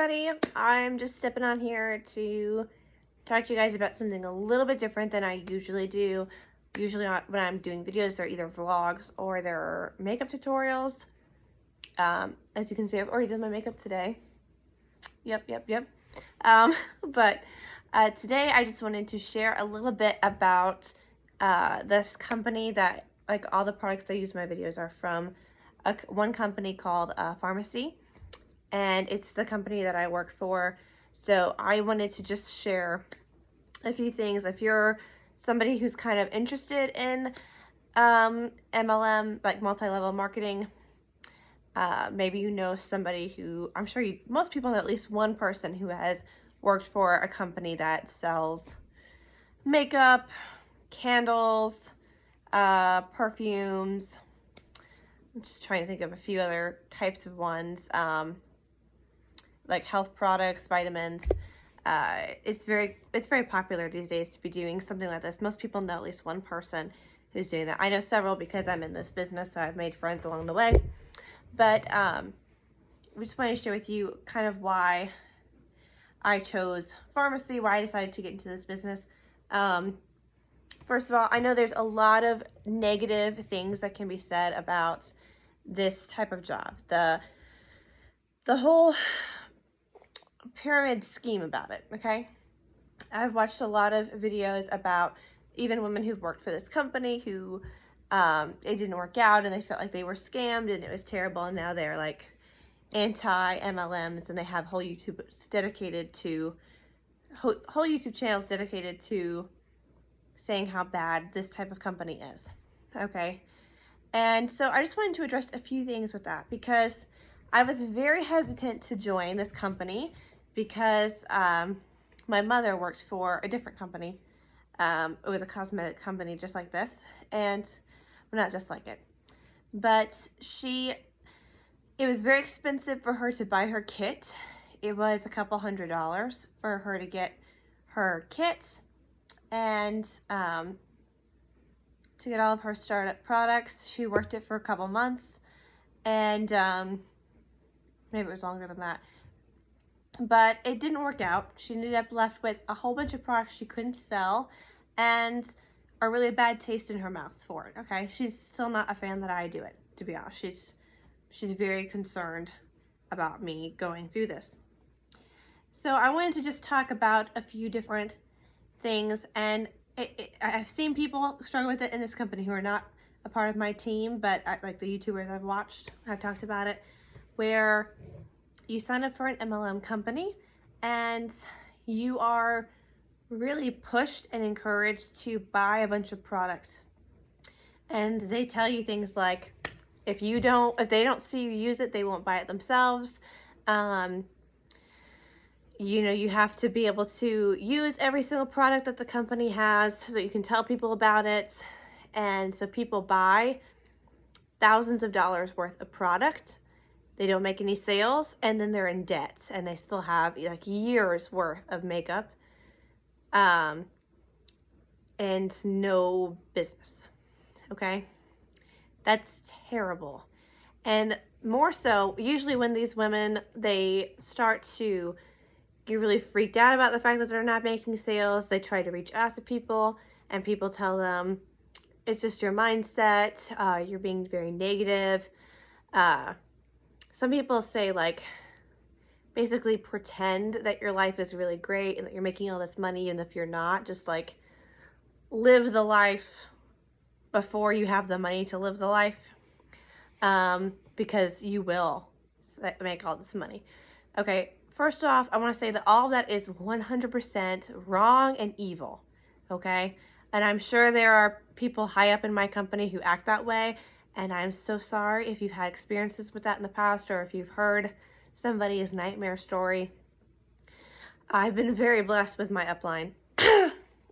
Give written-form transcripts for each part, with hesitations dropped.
everybody. I'm just stepping on here to talk to you guys about something a little bit different than I usually do. Usually when I'm doing videos, they're either vlogs or they're makeup tutorials. As you can see, I've already done my makeup today. Yep. But today I just wanted to share a little bit about this company that, like, all the products I use in my videos are from one company called Farmasi. And it's the company that I work for. So I wanted to just share a few things. If you're somebody who's kind of interested in MLM, like multi-level marketing, maybe you know somebody who, I'm sure most people know at least one person who has worked for a company that sells makeup, candles, perfumes. I'm just trying to think of a few other types of ones. Like health products, vitamins. It's very popular these days to be doing something like this. Most people know at least one person who's doing that. I know several because I'm in this business, so I've made friends along the way. But we just wanted to share with you kind of why I chose Farmasi, why I decided to get into this business. First of all, I know there's a lot of negative things that can be said about this type of job. The whole pyramid scheme about it, okay? I've watched a lot of videos about even women who've worked for this company who it didn't work out and they felt like they were scammed and it was terrible, and now they're like anti-MLMs and they have whole YouTube channels dedicated to saying how bad this type of company is, okay? And so I just wanted to address a few things with that because I was very hesitant to join this company because my mother worked for a different company. It was a cosmetic company just like this, and well, not just like it, but it was very expensive for her to buy her kit. It was a couple $100s for her to get her kit and to get all of her startup products. She worked it for a couple months, and maybe it was longer than that. But it didn't work out. She ended up left with a whole bunch of products she couldn't sell and a really bad taste in her mouth for it, okay? She's still not a fan that I do it, to be honest. She's very concerned about me going through this. So I wanted to just talk about a few different things, and I've seen people struggle with it in this company who are not a part of my team, but like the YouTubers I've watched have talked about it, where you sign up for an MLM company and you are really pushed and encouraged to buy a bunch of products. And they tell you things like, if they don't see you use it, they won't buy it themselves. You know, you have to be able to use every single product that the company has so you can tell people about it. And so people buy thousands of dollars worth of product. They don't make any sales, and then they're in debt, and they still have like years worth of makeup and no business, okay? That's terrible. And more so, usually when these women, they start to get really freaked out about the fact that they're not making sales, they try to reach out to people, and people tell them, it's just your mindset, you're being very negative. Some people say, like, basically pretend that your life is really great and that you're making all this money, and if you're not, just like live the life before you have the money to live the life, because you will make all this money. Okay, first off, I want to say that all of that is 100% wrong and evil, okay? And I'm sure there are people high up in my company who act that way, and I'm so sorry if you've had experiences with that in the past or if you've heard somebody's nightmare story. I've been very blessed with my upline.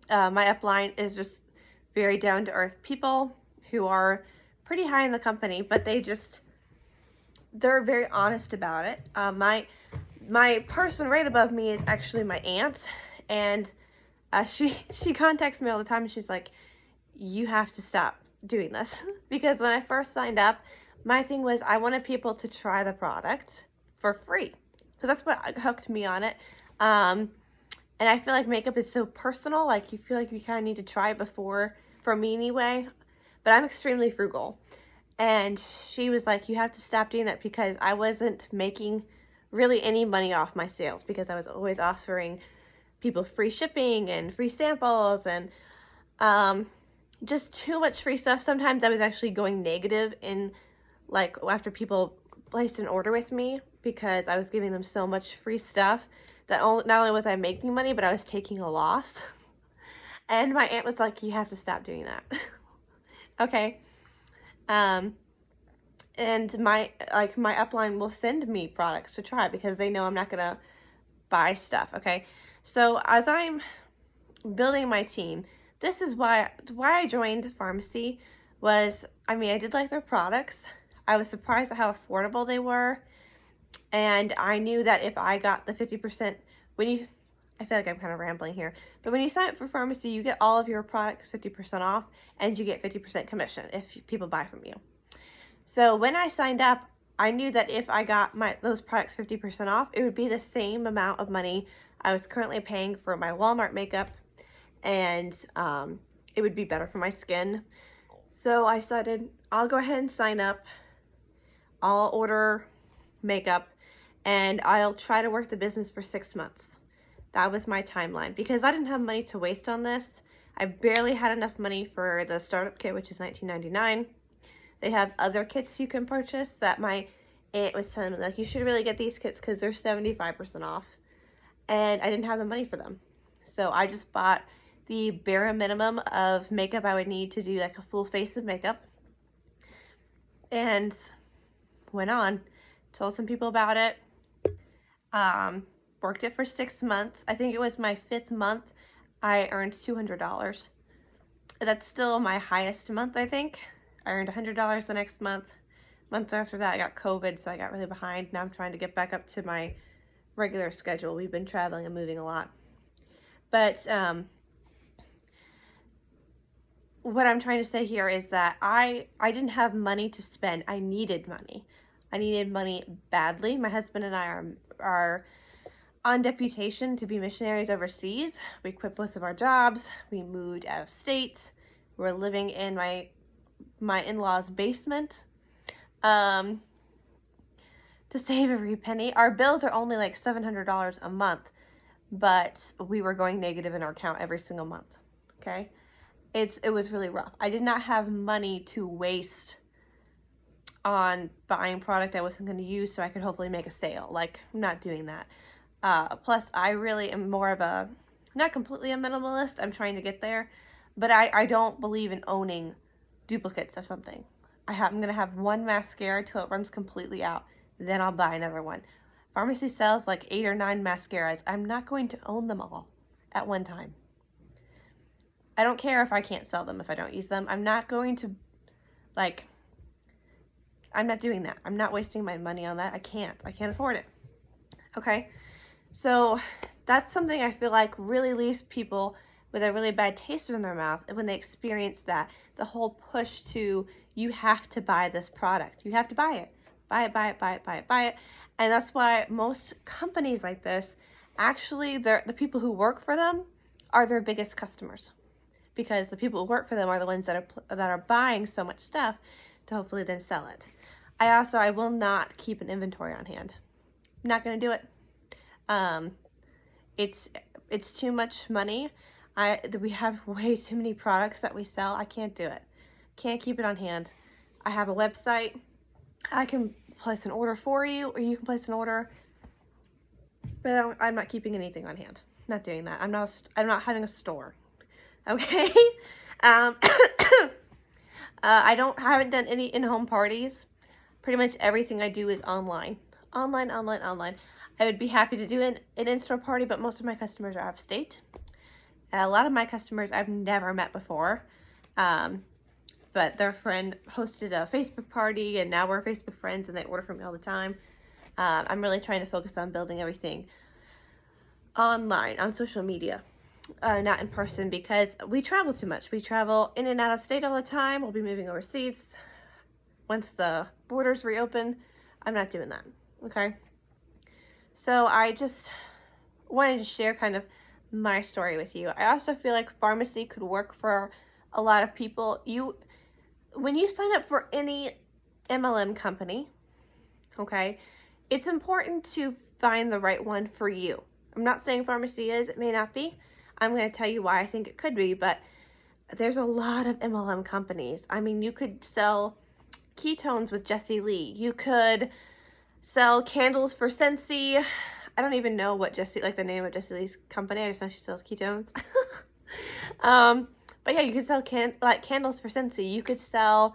My upline is just very down-to-earth people who are pretty high in the company, but they're very honest about it. My person right above me is actually my aunt, and she contacts me all the time, and she's like, you have to stop doing this. Because when I first signed up, my thing was I wanted people to try the product for free. because that's what hooked me on it. And I feel like makeup is so personal. Like, you feel like you kind of need to try it before, for me anyway. But I'm extremely frugal. And she was like, you have to stop doing that, because I wasn't making really any money off my sales, because I was always offering people free shipping and free samples and just too much free stuff. Sometimes I was actually going negative in, like, after people placed an order with me, because I was giving them so much free stuff that not only was I making money, but I was taking a loss. And my aunt was like, you have to stop doing that. Okay. And my upline will send me products to try, because they know I'm not gonna buy stuff. Okay. So as I'm building my team, this is why I joined Farmasi. Was, I mean, I did like their products. I was surprised at how affordable they were. And I knew that if I got the 50%, I feel like I'm kind of rambling here, but when you sign up for Farmasi, you get all of your products 50% off, and you get 50% commission if people buy from you. So when I signed up, I knew that if I got those products 50% off, it would be the same amount of money I was currently paying for my Walmart makeup, and it would be better for my skin. So I decided, I'll go ahead and sign up. I'll order makeup, and I'll try to work the business for 6 months. That was my timeline, because I didn't have money to waste on this. I barely had enough money for the startup kit, which is $19.99. They have other kits you can purchase that my aunt was telling me, like, you should really get these kits because they're 75% off. And I didn't have the money for them. So I just bought the bare minimum of makeup I would need to do like a full face of makeup. And went on, told some people about it. Worked it for 6 months. I think it was my 5th month. I earned $200. That's still my highest month, I think. I earned $100 the next month. Months after that, I got COVID, so I got really behind. Now I'm trying to get back up to my regular schedule. We've been traveling and moving a lot. But what I'm trying to say here is that I didn't have money to spend. I needed money. I needed money badly. My husband and I are on deputation to be missionaries overseas. We quit both of our jobs. We moved out of state. We're living in my in-laws' basement to save every penny. Our bills are only like $700 a month, but we were going negative in our account every single month. Okay, it was really rough. I did not have money to waste on buying product I wasn't going to use, so I could hopefully make a sale. Like, I'm not doing that. Plus, I really am more of a, not completely a minimalist. I'm trying to get there, but I don't believe in owning duplicates of something. I'm going to have one mascara till it runs completely out. Then I'll buy another one. Farmasi sells like 8 or 9 mascaras. I'm not going to own them all at one time. I don't care if I can't sell them if I don't use them. I'm not going to, like, I'm not doing that. I'm not wasting my money on that. I can't afford it. Okay? So that's something I feel like really leaves people with a really bad taste in their mouth when they experience that. The whole push to, you have to buy this product. You have to buy it. Buy it, buy it, buy it, buy it, buy it. And that's why most companies like this, actually, the people who work for them are their biggest customers. Because the people who work for them are the ones that are buying so much stuff to hopefully then sell it. I will not keep an inventory on hand. I'm not going to do it. It's too much money. We have way too many products that we sell. I can't do it. Can't keep it on hand. I have a website. I can place an order for you, or you can place an order. But I'm not keeping anything on hand. Not doing that. I'm not having a store. Okay. I haven't done any in-home parties. Pretty much everything I do is online. Online. I would be happy to do an in-store party, but most of my customers are out of state. A lot of my customers I've never met before. But their friend hosted a Facebook party, and now we're Facebook friends, and they order from me all the time. I'm really trying to focus on building everything online, on social media, not in person, because we travel too much. We travel in and out of state all the time. We'll be moving overseas. Once the borders reopen, I'm not doing that, okay? So I just wanted to share kind of my story with you. I also feel like Farmasi could work for a lot of people. When you sign up for any MLM company, okay, it's important to find the right one for you. I'm not saying Farmasi is, it may not be. I'm going to tell you why I think it could be, but there's a lot of MLM companies. I mean, you could sell ketones with Jesse Lee. You could sell candles for Scentsy. I don't even know what the name of Jesse Lee's company. I just know she sells ketones. But yeah, you could sell candles for Scentsy. You could sell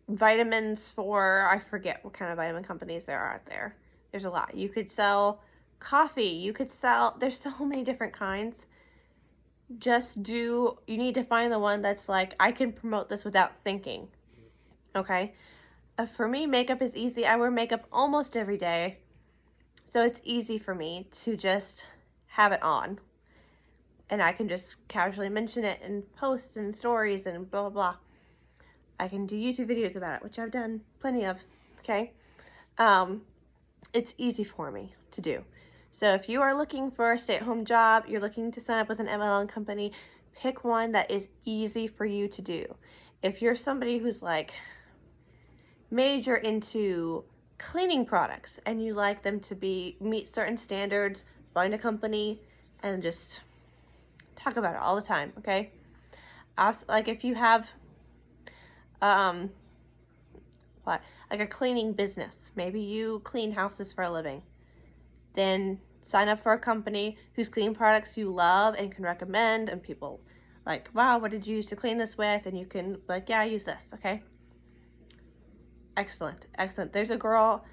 vitamins for, I forget what kind of vitamin companies there are out there. There's a lot. You could sell coffee. You could sell, there's so many different kinds. You need to find the one that's like, I can promote this without thinking. Okay? For me, makeup is easy. I wear makeup almost every day. So it's easy for me to just have it on. And I can just casually mention it in posts and stories and blah, blah, blah. I can do YouTube videos about it, which I've done plenty of, okay? It's easy for me to do. So if you are looking for a stay-at-home job, you're looking to sign up with an MLM company, pick one that is easy for you to do. If you're somebody who's like major into cleaning products and you like them to meet certain standards, find a company and just talk about it all the time, okay? Also, like if you have like a cleaning business, maybe you clean houses for a living, then sign up for a company whose cleaning products you love and can recommend, and people like, wow, what did you use to clean this with? And you can like, yeah, I use this, okay? Excellent. There's a girl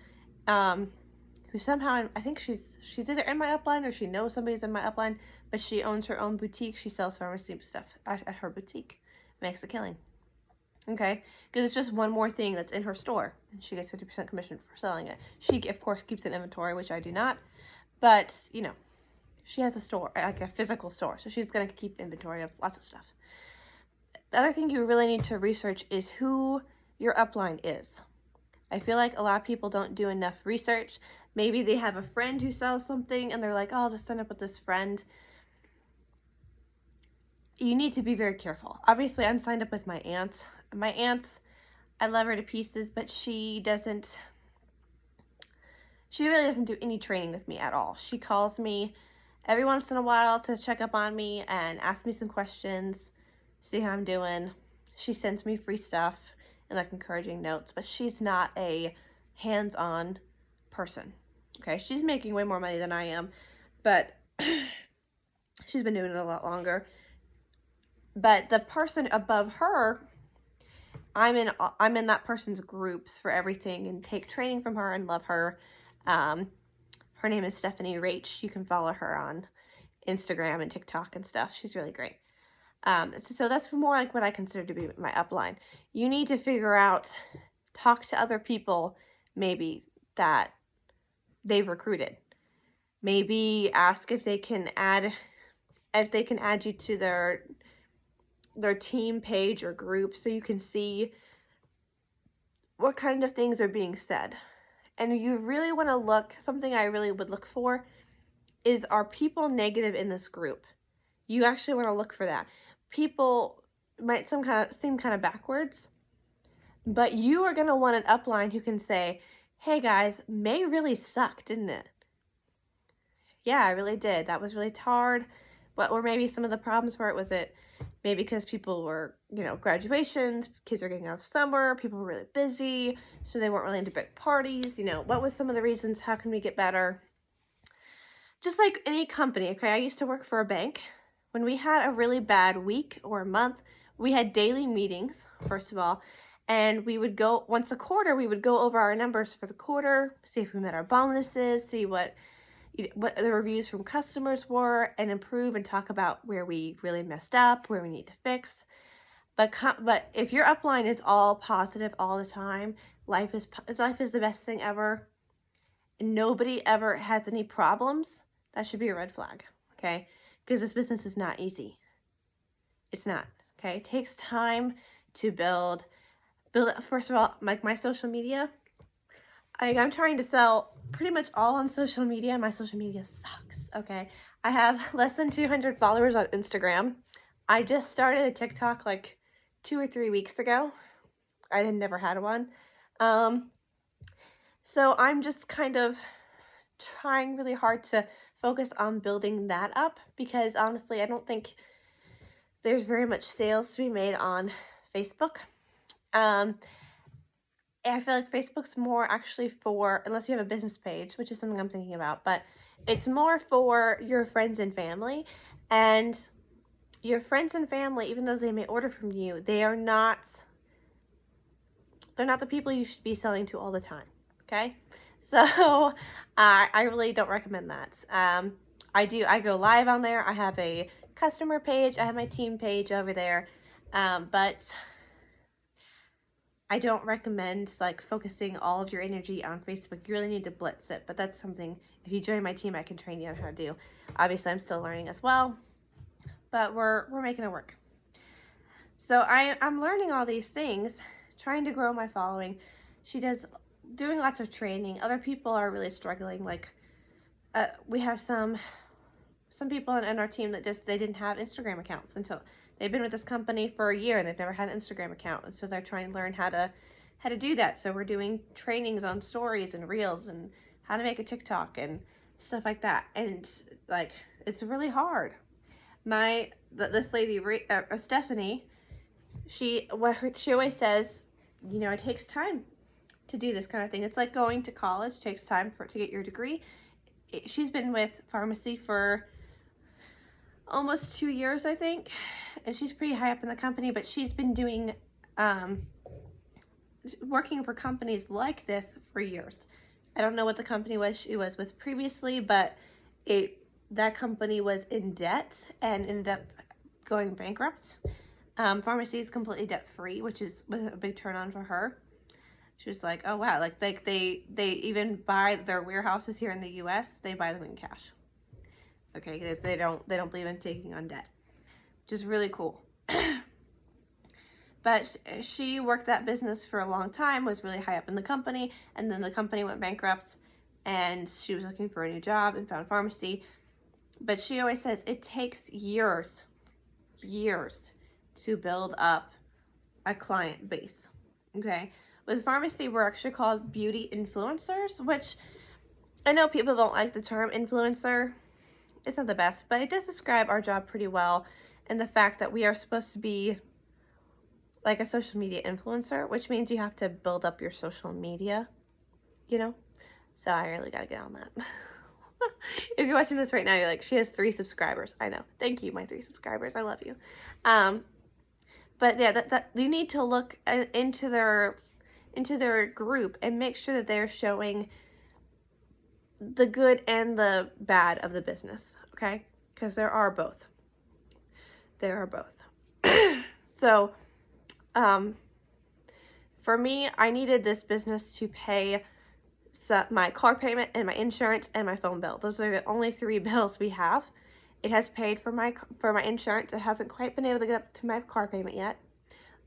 who somehow, I think she's either in my upline or she knows somebody's in my upline, but she owns her own boutique. She sells pharmacy stuff at her boutique. Makes a killing. Okay? Because it's just one more thing that's in her store, and she gets 50% commission for selling it. She, of course, keeps an inventory, which I do not, but, you know, she has a store, like a physical store, so she's going to keep inventory of lots of stuff. The other thing you really need to research is who your upline is. I feel like a lot of people don't do enough research. Maybe they have a friend who sells something and they're like, oh, I'll just sign up with this friend. You need to be very careful. Obviously, I'm signed up with my aunt. My aunt, I love her to pieces, but she really doesn't do any training with me at all. She calls me every once in a while to check up on me and ask me some questions, see how I'm doing. She sends me free stuff and like encouraging notes, but she's not a hands-on person. Okay, she's making way more money than I am, but she's been doing it a lot longer. But the person above her, I'm in that person's groups for everything and take training from her and love her. Her name is Stephanie Rach. You can follow her on Instagram and TikTok and stuff. She's really great. So that's more like what I consider to be my upline. You need to figure out, talk to other people maybe that they've recruited. Maybe ask if they can add you to their team page or group so you can see what kind of things are being said. And you really want to look, something I really would look for is, are people negative in this group? You actually want to look for that. People might seem kind of backwards, but you are going to want an upline who can say, hey guys, May really sucked, didn't it? Yeah, I really did. That was really hard. What were maybe some of the problems for it? Was it maybe because people were, graduations, kids were getting out of summer, people were really busy, so they weren't really into big parties, what was some of the reasons? How can we get better? Just like any company, okay? I used to work for a bank. When we had a really bad week or a month, we had daily meetings, first of all, and we would go, once a quarter, we would go over our numbers for the quarter, see if we met our bonuses, see what the reviews from customers were, and improve and talk about where we really messed up, where we need to fix. But if your upline is all positive all the time, life is the best thing ever, and nobody ever has any problems, that should be a red flag, okay? Because this business is not easy. It's not, okay? It takes time to build. First of all, like my social media, I'm trying to sell pretty much all on social media. My social media sucks, okay? I have less than 200 followers on Instagram. I just started a TikTok like 2 or 3 weeks ago. I had never had one. So I'm just kind of trying really hard to focus on building that up, because honestly, I don't think there's very much sales to be made on Facebook. I feel like Facebook's more actually for, unless you have a business page, which is something I'm thinking about, but it's more for your friends and family. And your friends and family, even though they may order from you, they're not the people you should be selling to all the time, okay? So I really don't recommend that. I go live on there. I have a customer page. I have my team page over there. But I don't recommend like focusing all of your energy on Facebook. You really need to blitz it, but that's something, if you join my team, I can train you on how to do. Obviously, I'm still learning as well, but we're making it work. So I'm learning all these things, trying to grow my following. Doing lots of training. Other people are really struggling. Like we have some people in our team that they didn't have Instagram accounts until they've been with this company for a year and they've never had an Instagram account. And so they're trying to learn how to do that. So we're doing trainings on stories and reels and how to make a TikTok and stuff like that. And like, it's really hard. This lady, Stephanie, she always says, you know, it takes time to do this kind of thing. It's like going to college, takes time to get your degree. She's been with Farmasi for almost 2 years, I think, and she's pretty high up in the company, but she's been doing working for companies like this for years. I don't know what the company was she was with previously, but that company was in debt and ended up going bankrupt. Farmasi is completely debt free, which was a big turn on for her. She was like, oh wow, like they even buy their warehouses here in the US, they buy them in cash. Okay, because they don't believe in taking on debt, which is really cool. But she worked that business for a long time, was really high up in the company, and then the company went bankrupt, and she was looking for a new job and found Farmasi. But she always says it takes years to build up a client base, okay? With Farmasi, we're actually called beauty influencers, which I know people don't like the term influencer. It's not the best, but it does describe our job pretty well, and the fact that we are supposed to be like a social media influencer, which means you have to build up your social media, you know? So I really gotta get on that. If you're watching this right now, you're like, she has 3 subscribers. I know. Thank you, my 3 subscribers. I love you. But yeah, that you need to look into their group and make sure that they're showing the good and the bad of the business, okay? Because there are both. So, for me, I needed this business to pay my car payment and my insurance and my phone bill. Those are the only 3 bills we have. It has paid for my insurance. It hasn't quite been able to get up to my car payment yet.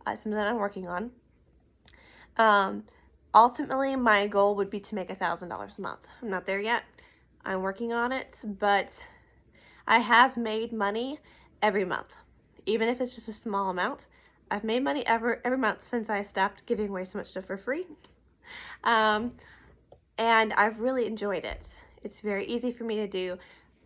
Something that I'm working on. Ultimately, my goal would be to make $1,000 a month. I'm not there yet. I'm working on it, but I have made money every month, even if it's just a small amount. I've made money every month since I stopped giving away so much stuff for free. And I've really enjoyed it. It's very easy for me to do.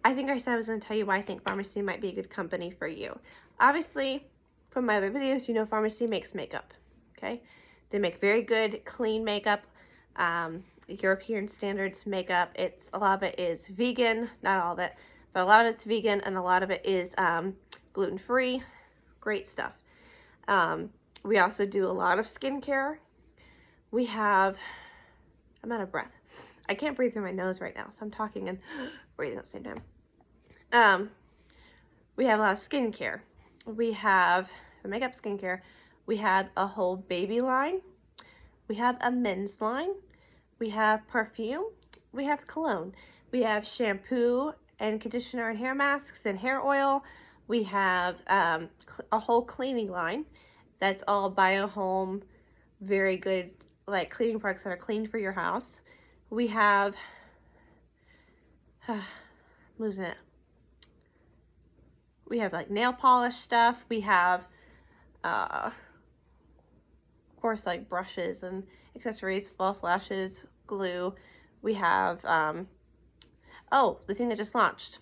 I think I said I was going to tell you why I think Farmasi might be a good company for you. Obviously, from my other videos, you know Farmasi makes makeup, okay? They make very good, clean makeup, European standards makeup. A lot of it is vegan, not all of it, but a lot of it's vegan, and a lot of it is gluten-free. Great stuff. We also do a lot of skincare. I'm out of breath. I can't breathe through my nose right now, so I'm talking and breathing at the same time. We have a lot of skincare. We have the makeup skincare. We have a whole baby line. We have a men's line. We have perfume. We have cologne. We have shampoo and conditioner and hair masks and hair oil. We have a whole cleaning line that's all bio-home, very good, like cleaning products that are clean for your house. We have, I'm losing it. We have like nail polish stuff. We have, of course, like brushes and accessories, false lashes, glue. We have, oh, the thing that just launched.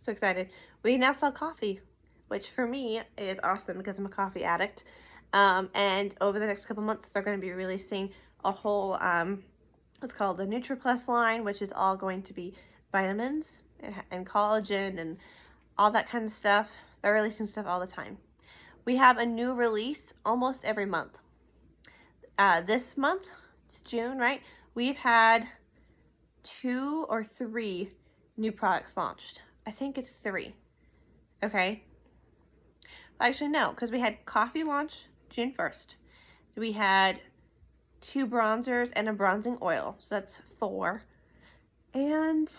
So excited. We now sell coffee, which for me is awesome because I'm a coffee addict. And over the next couple months, they're going to be releasing a whole, what's called the NutriPlus line, which is all going to be vitamins and collagen and all that kind of stuff. They're releasing stuff all the time. We have a new release almost every month. This month, it's June, right? We've had 2 or 3 new products launched. I think it's 3. Okay. Actually, no, because we had coffee launch June 1st. We had 2 bronzers and a bronzing oil. So that's 4. And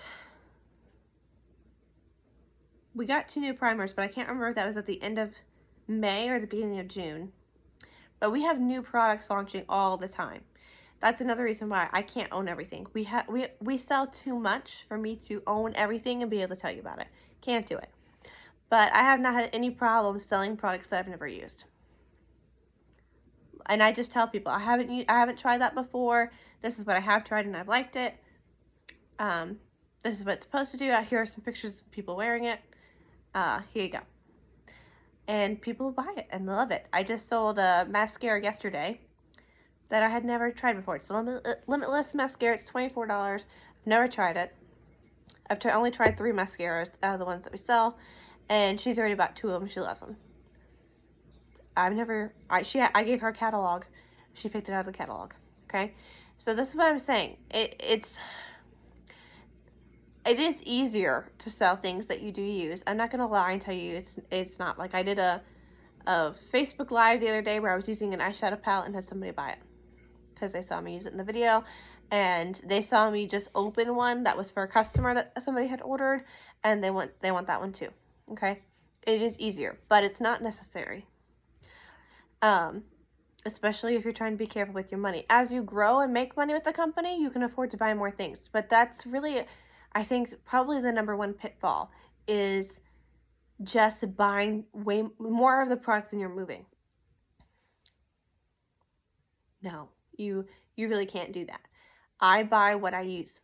we got 2 new primers, but I can't remember if that was at the end of May or the beginning of June. But we have new products launching all the time. That's another reason why I can't own everything. We sell too much for me to own everything and be able to tell you about it. Can't do it. But I have not had any problems selling products that I've never used. And I just tell people I haven't tried that before. This is what I have tried and I've liked it. This is what it's supposed to do. Here are some pictures of people wearing it. Here you go. And people buy it and love it. I just sold a mascara yesterday that I had never tried before. It's a limitless mascara. It's $24. I've never tried it. I've only tried 3 mascaras out of the ones that we sell, and she's already bought 2 of them. She loves them. I gave her a catalog. She picked it out of the catalog. Okay, so this is what I'm saying. It is easier to sell things that you do use. I'm not gonna lie and tell you it's not. Like I did a Facebook Live the other day where I was using an eyeshadow palette and had somebody buy it because they saw me use it in the video, and they saw me just open one that was for a customer that somebody had ordered, and they want that one too. Okay, it is easier, but it's not necessary. Especially if you're trying to be careful with your money. As you grow and make money with the company, you can afford to buy more things. But that's really, I think, probably the #1 pitfall is just buying way more of the product than you're moving. No, you really can't do that. I buy what I use.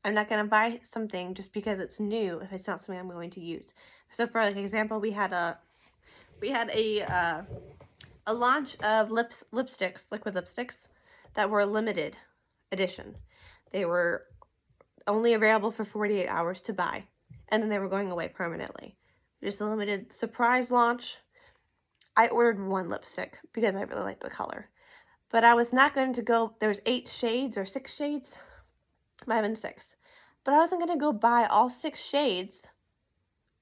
I'm not going to buy something just because it's new if it's not something I'm going to use. So for like example, we had a launch of lipsticks, liquid lipsticks that were limited edition. They were only available for 48 hours to buy, and then they were going away permanently. Just a limited surprise launch. I ordered 1 lipstick because I really liked the color. But I was not going to go, there's 8 shades or 6 shades. Might have been 6. But I wasn't going to go buy all 6 shades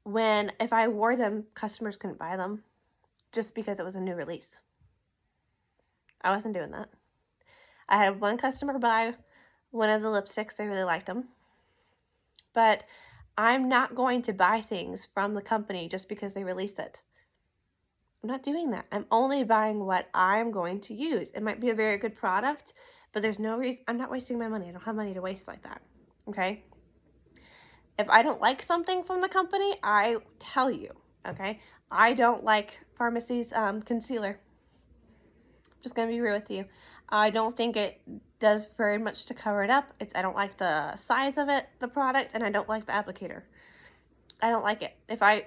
when if I wore them, customers couldn't buy them just because it was a new release. I wasn't doing that. I had 1 customer buy one of the lipsticks. They really liked them. But I'm not going to buy things from the company just because they release it. I'm not doing that. I'm only buying what I'm going to use. It might be a very good product, but there's no reason. I'm not wasting my money. I don't have money to waste like that. Okay? If I don't like something from the company, I tell you. Okay? I don't like Farmasi's concealer. I'm just going to be real with you. I don't think it does very much to cover it up. I don't like the size of it, the product, and I don't like the applicator. I don't like it.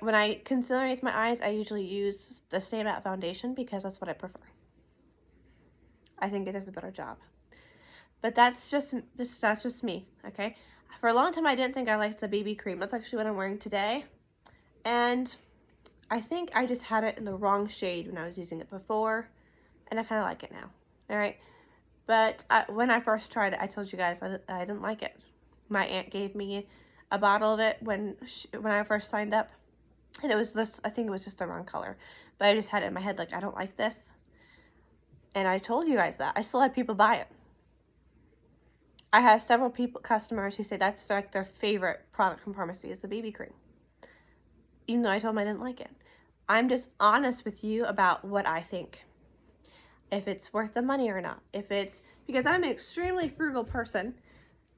When I concealerize my eyes, I usually use the Stay Matte foundation because that's what I prefer. I think it does a better job. But that's just me, okay? For a long time, I didn't think I liked the BB cream. That's actually what I'm wearing today. And I think I just had it in the wrong shade when I was using it before, and I kind of like it now, all right? But when I first tried it, I told you guys I didn't like it. My aunt gave me a bottle of it when I first signed up, and it was this, I think it was just the wrong color, but I just had it in my head like, I don't like this, and I told you guys that. I still had people buy it. I have several customers who say that's like their favorite product from Farmasi is the BB cream, even though I told them I didn't like it. I'm just honest with you about what I think. if it's worth the money or not. Because I'm an extremely frugal person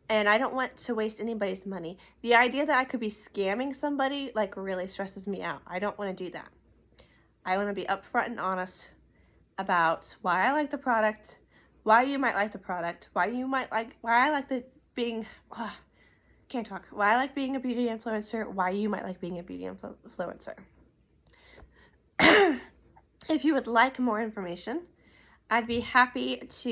and I don't want to waste anybody's money. The idea that I could be scamming somebody like really stresses me out. I don't want to do that. I want to be upfront and honest about why I like the product, why you might like the product, why I like why I like being a beauty influencer, why you might like being a beauty influencer. If you would like more information, I'd be happy to